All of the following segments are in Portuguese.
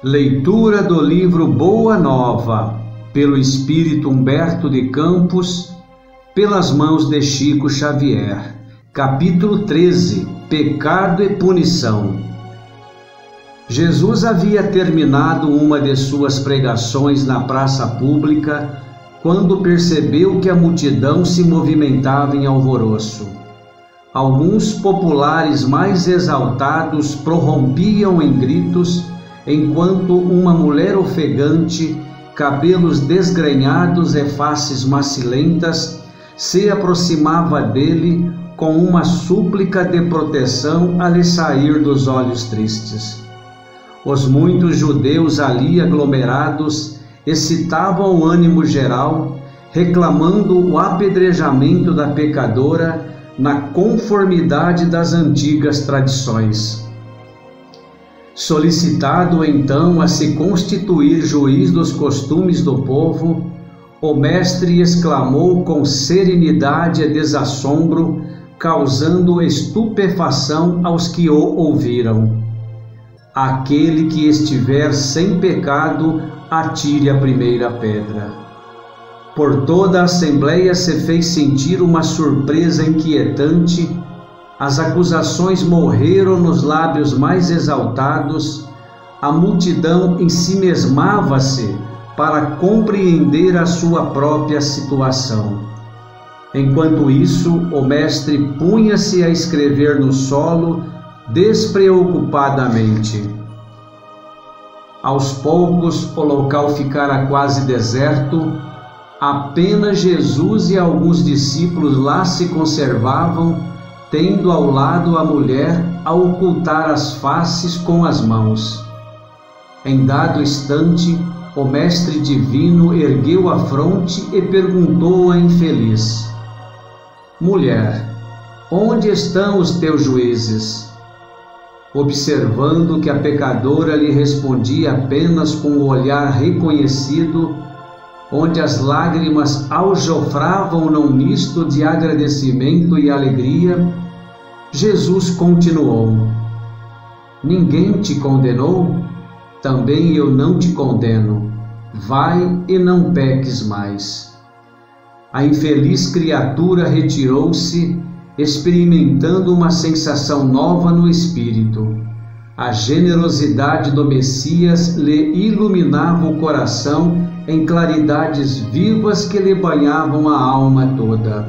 Leitura do livro Boa Nova, pelo Espírito Humberto de Campos, pelas mãos de Chico Xavier. Capítulo 13. Pecado e Punição. Jesus havia terminado uma de suas pregações na praça pública quando percebeu que a multidão se movimentava em alvoroço. Alguns populares mais exaltados prorrompiam em gritos, enquanto uma mulher ofegante, cabelos desgrenhados e faces macilentas, se aproximava dele com uma súplica de proteção a lhe sair dos olhos tristes. Os muitos judeus ali aglomerados excitavam o ânimo geral, reclamando o apedrejamento da pecadora na conformidade das antigas tradições. Solicitado então a se constituir juiz dos costumes do povo, o mestre exclamou com serenidade e desassombro, causando estupefação aos que o ouviram: aquele que estiver sem pecado, atire a primeira pedra. Por toda a assembleia se fez sentir uma surpresa inquietante. As acusações morreram nos lábios mais exaltados, a multidão ensimesmava-se para compreender a sua própria situação. Enquanto isso, o mestre punha-se a escrever no solo despreocupadamente. Aos poucos, o local ficara quase deserto, apenas Jesus e alguns discípulos lá se conservavam, tendo ao lado a mulher a ocultar as faces com as mãos. Em dado instante, o mestre divino ergueu a fronte e perguntou à infeliz: mulher, onde estão os teus juízes? Observando que a pecadora lhe respondia apenas com o olhar reconhecido, onde as lágrimas aljofravam num misto de agradecimento e alegria, Jesus continuou: ninguém te condenou? Também eu não te condeno. Vai e não peques mais. A infeliz criatura retirou-se, experimentando uma sensação nova no espírito. A generosidade do Messias lhe iluminava o coração em claridades vivas que lhe banhavam a alma toda.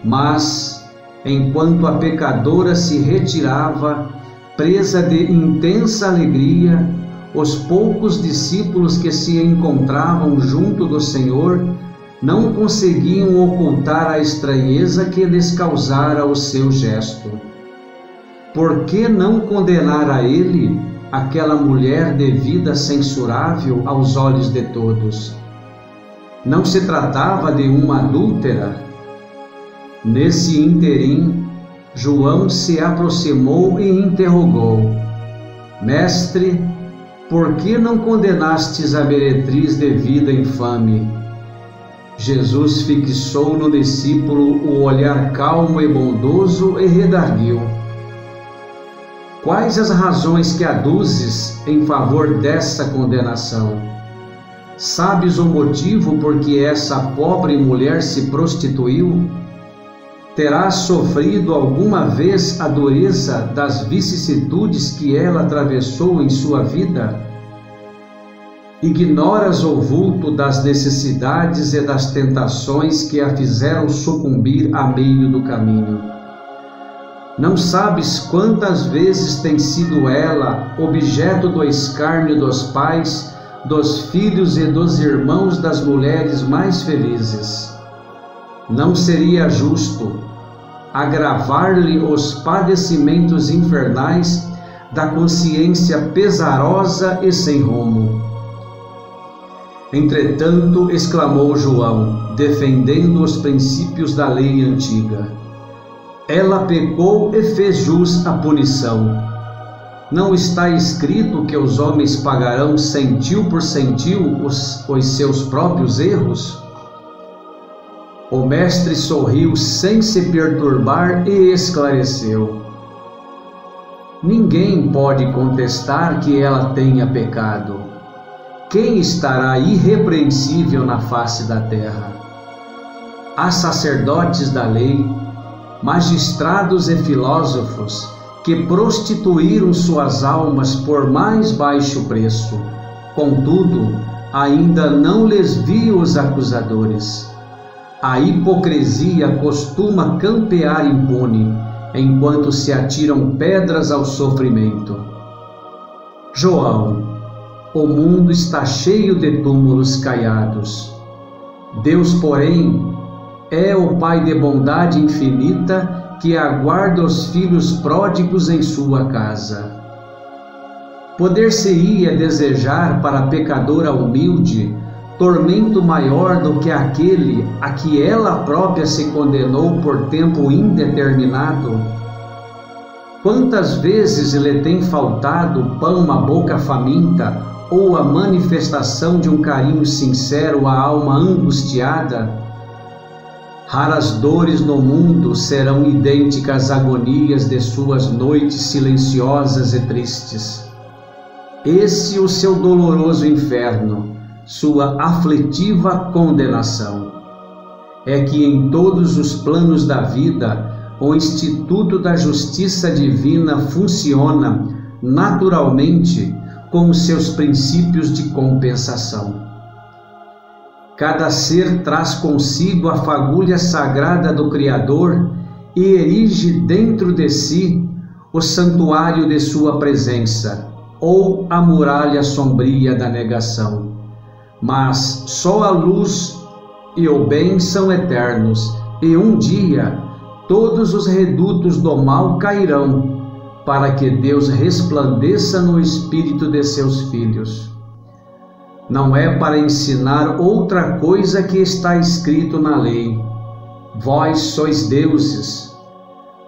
Mas, enquanto a pecadora se retirava, presa de intensa alegria, os poucos discípulos que se encontravam junto do Senhor não conseguiam ocultar a estranheza que lhes causara o seu gesto. Por que não condenar a ele aquela mulher de vida censurável aos olhos de todos? Não se tratava de uma adúltera? Nesse ínterim, João se aproximou e interrogou: mestre, por que não condenastes a meretriz de vida infame? Jesus fixou no discípulo o olhar calmo e bondoso e redarguiu: quais as razões que aduzes em favor dessa condenação? Sabes o motivo por que essa pobre mulher se prostituiu? Terás sofrido alguma vez a dureza das vicissitudes que ela atravessou em sua vida? Ignoras o vulto das necessidades e das tentações que a fizeram sucumbir a meio do caminho. Não sabes quantas vezes tem sido ela objeto do escárnio dos pais, dos filhos e dos irmãos das mulheres mais felizes? Não seria justo agravar-lhe os padecimentos infernais da consciência pesarosa e sem rumo? Entretanto, exclamou João, defendendo os princípios da lei antiga: ela pecou e fez jus à punição. Não está escrito que os homens pagarão centil por centil os seus próprios erros? O mestre sorriu sem se perturbar e esclareceu: ninguém pode contestar que ela tenha pecado. Quem estará irrepreensível na face da terra? Há sacerdotes da lei, magistrados e filósofos que prostituíram suas almas por mais baixo preço. Contudo, ainda não lhes vi os acusadores. A hipocrisia costuma campear impune, enquanto se atiram pedras ao sofrimento. João, o mundo está cheio de túmulos caiados. Deus, porém, é o Pai de bondade infinita que aguarda os filhos pródigos em sua casa. Poder-se-ia desejar para a pecadora humilde tormento maior do que aquele a que ela própria se condenou por tempo indeterminado? Quantas vezes lhe tem faltado pão à boca faminta ou a manifestação de um carinho sincero à alma angustiada? Raras dores no mundo serão idênticas às agonias de suas noites silenciosas e tristes. Esse o seu doloroso inferno, sua aflitiva condenação. É que em todos os planos da vida, o Instituto da Justiça Divina funciona naturalmente com os seus princípios de compensação. Cada ser traz consigo a fagulha sagrada do Criador e erige dentro de si o santuário de sua presença, ou a muralha sombria da negação. Mas só a luz e o bem são eternos, e um dia todos os redutos do mal cairão, para que Deus resplandeça no espírito de seus filhos. Não é para ensinar outra coisa que está escrito na lei: vós sois deuses.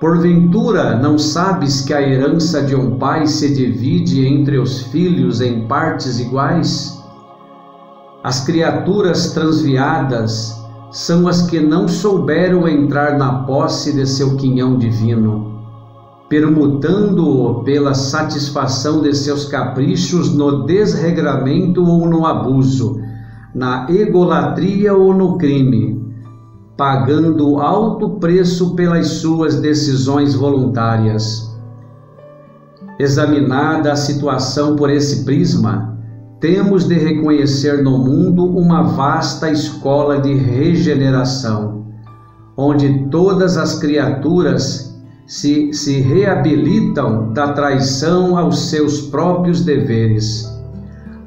Porventura não sabes que a herança de um pai se divide entre os filhos em partes iguais? As criaturas transviadas são as que não souberam entrar na posse de seu quinhão divino, permutando-o pela satisfação de seus caprichos no desregramento ou no abuso, na egolatria ou no crime, pagando alto preço pelas suas decisões voluntárias. Examinada a situação por esse prisma, temos de reconhecer no mundo uma vasta escola de regeneração, onde todas as criaturas se reabilitam da traição aos seus próprios deveres.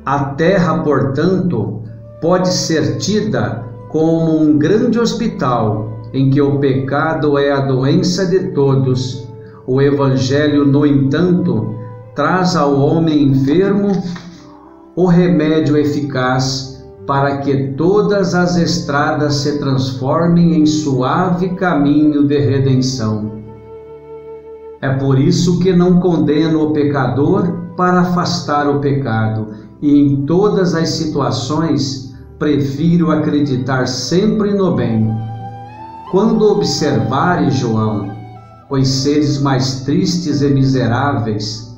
A terra, portanto, pode ser tida como um grande hospital em que o pecado é a doença de todos. O Evangelho, no entanto, traz ao homem enfermo o remédio eficaz para que todas as estradas se transformem em suave caminho de redenção. É por isso que não condeno o pecador para afastar o pecado, e em todas as situações prefiro acreditar sempre no bem. Quando observares, João, os seres mais tristes e miseráveis,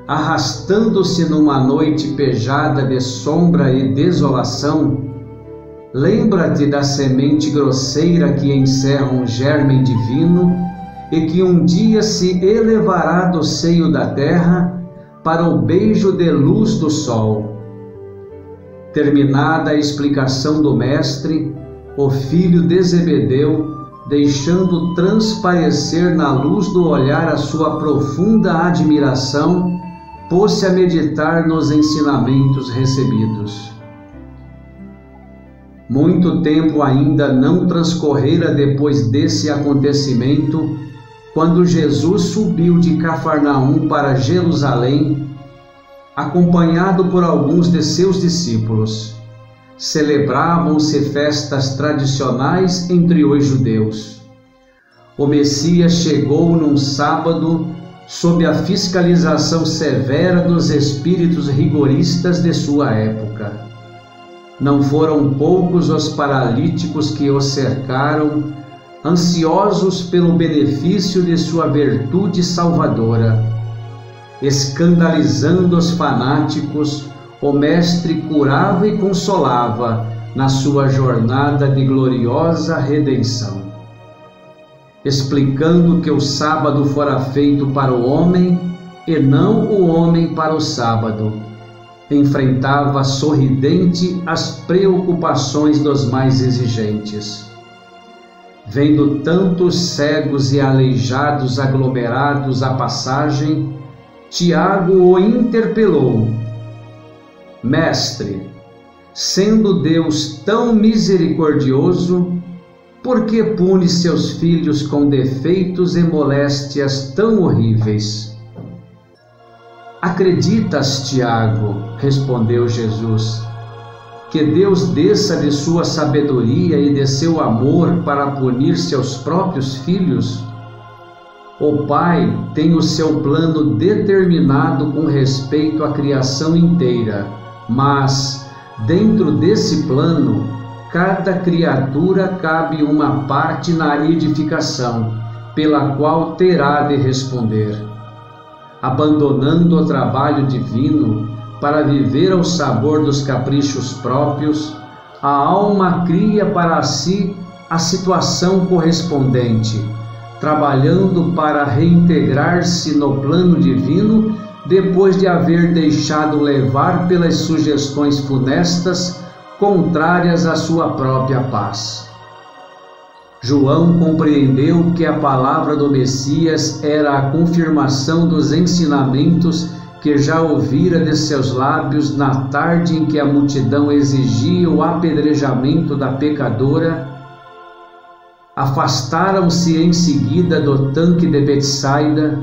arrastando-se numa noite pejada de sombra e desolação, lembra-te da semente grosseira que encerra um germe divino e que um dia se elevará do seio da terra para o beijo de luz do sol. Terminada a explicação do mestre, o filho de Zebedeu, deixando transparecer na luz do olhar a sua profunda admiração, pôs-se a meditar nos ensinamentos recebidos. Muito tempo ainda não transcorrera depois desse acontecimento, quando Jesus subiu de Cafarnaum para Jerusalém, acompanhado por alguns de seus discípulos. Celebravam-se festas tradicionais entre os judeus. O Messias chegou num sábado sob a fiscalização severa dos espíritos rigoristas de sua época. Não foram poucos os paralíticos que o cercaram, ansiosos pelo benefício de sua virtude salvadora. escandalizando os fanáticos, o Mestre curava e consolava na sua jornada de gloriosa redenção. Explicando que o sábado fora feito para o homem e não o homem para o sábado, enfrentava sorridente as preocupações dos mais exigentes. Vendo tantos cegos e aleijados aglomerados à passagem, Tiago o interpelou: Mestre, sendo Deus tão misericordioso, por que pune seus filhos com defeitos e moléstias tão horríveis? Acreditas, Tiago, respondeu Jesus, que Deus desça de sua sabedoria e de seu amor para punir seus próprios filhos? O Pai tem o seu plano determinado com respeito à criação inteira, mas, dentro desse plano, cada criatura cabe uma parte na edificação, pela qual terá de responder. Abandonando o trabalho divino para viver ao sabor dos caprichos próprios, a alma cria para si a situação correspondente, trabalhando para reintegrar-se no plano divino depois de haver deixado levar pelas sugestões funestas contrárias à sua própria paz. João compreendeu que a palavra do Messias era a confirmação dos ensinamentos que já ouvira de seus lábios na tarde em que a multidão exigia o apedrejamento da pecadora. Afastaram-se em seguida do tanque de Betsaida,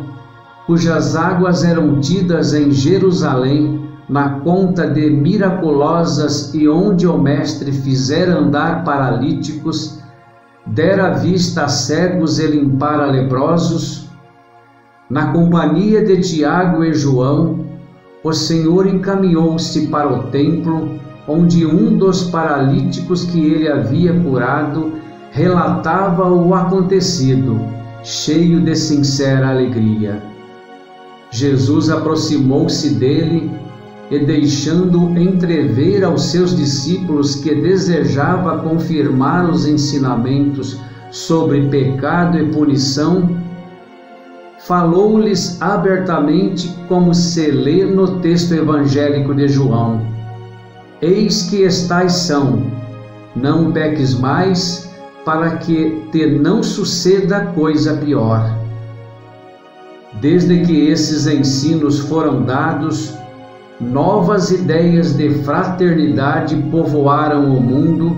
cujas águas eram tidas em Jerusalém, na conta de miraculosas e onde o Mestre fizera andar paralíticos, dera vista a cegos e limpara leprosos. Na companhia de Tiago e João, o Senhor encaminhou-se para o templo, onde um dos paralíticos que ele havia curado relatava o acontecido, cheio de sincera alegria. Jesus aproximou-se dele e, deixando entrever aos seus discípulos que desejava confirmar os ensinamentos sobre pecado e punição, falou-lhes abertamente como se lê no texto evangélico de João: Eis que estais são, não peques mais, para que te não suceda coisa pior. Desde que esses ensinos foram dados, novas ideias de fraternidade povoaram o mundo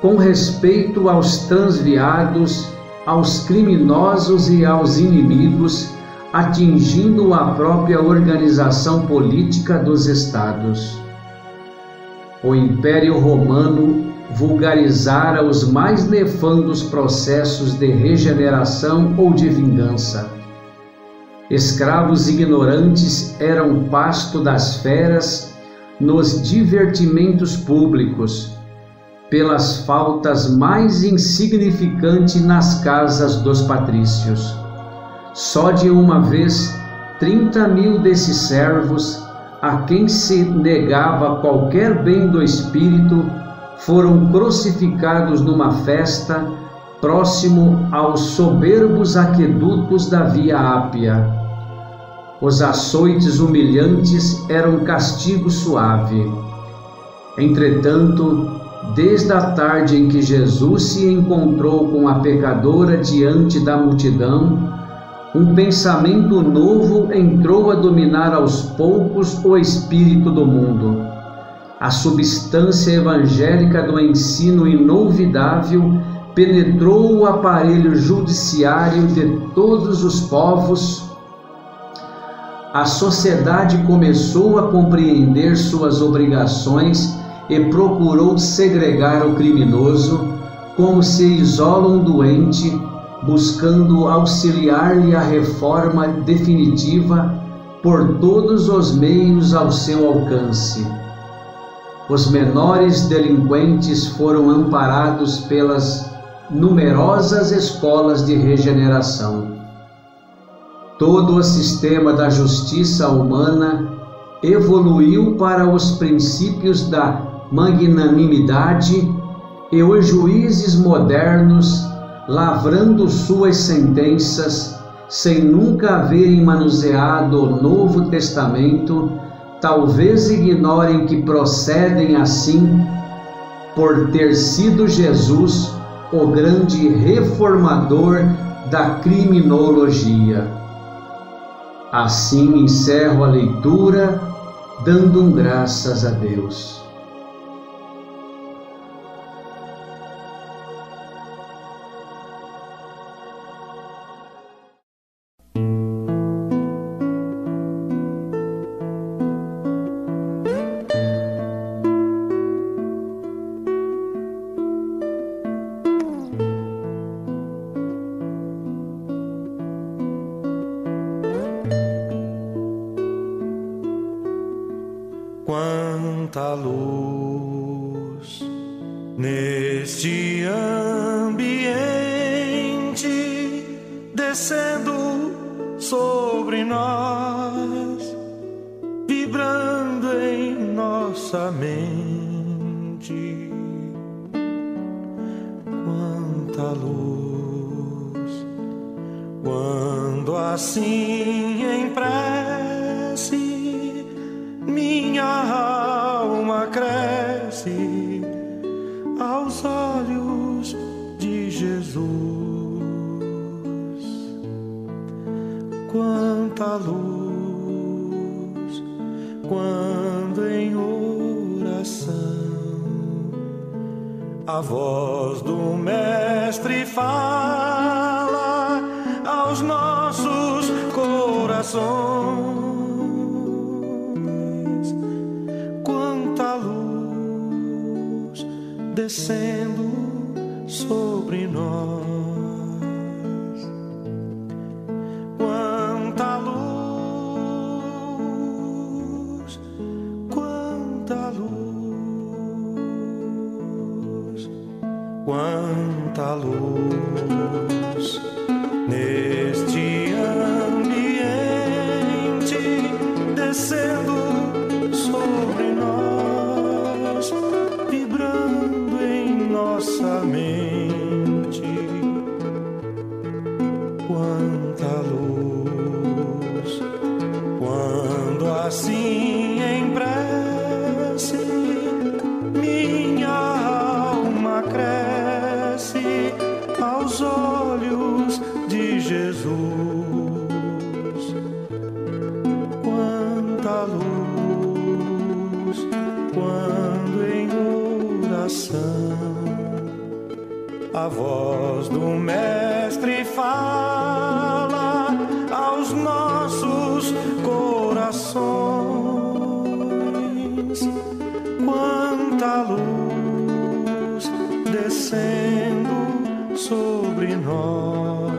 com respeito aos transviados, aos criminosos e aos inimigos, atingindo a própria organização política dos estados. O Império Romano vulgarizara os mais nefandos processos de regeneração ou de vingança. Escravos ignorantes eram pasto das feras nos divertimentos públicos, pelas faltas mais insignificantes nas casas dos patrícios. Só de uma vez, 30.000 desses servos, a quem se negava qualquer bem do espírito, foram crucificados numa festa próximo aos soberbos aquedutos da Via Ápia. Os açoites humilhantes eram castigo suave. Entretanto, desde a tarde em que Jesus se encontrou com a pecadora diante da multidão, um pensamento novo entrou a dominar aos poucos o espírito do mundo. A substância evangélica do ensino inolvidável penetrou o aparelho judiciário de todos os povos. A sociedade começou a compreender suas obrigações e procurou segregar o criminoso, como se isola um doente, buscando auxiliar-lhe a reforma definitiva por todos os meios ao seu alcance. Os menores delinquentes foram amparados pelas numerosas escolas de regeneração. Todo o sistema da justiça humana evoluiu para os princípios da magnanimidade e os juízes modernos, lavrando suas sentenças, sem nunca haverem manuseado o Novo Testamento, talvez ignorem que procedem assim por ter sido Jesus o grande reformador da criminologia. Assim encerro a leitura, dando graças a Deus. Quanta luz neste ambiente descendo sobre nós, vibrando em nossa mente. Quanta luz, quando assim em prece minha alma cresce aos olhos de Jesus. Quanta luz, quando em oração a voz do Mestre fala aos nossos corações. Descendo sobre nós, quanta luz, quanta luz, quanta luz neste ambiente descendo sobre nós, vibrando nossa mente. Quanta luz, quando assim em prece minha alma cresce aos olhos de Jesus. Quanta luz, quando em oração a voz do Mestre fala aos nossos corações. Quanta luz descendo sobre nós.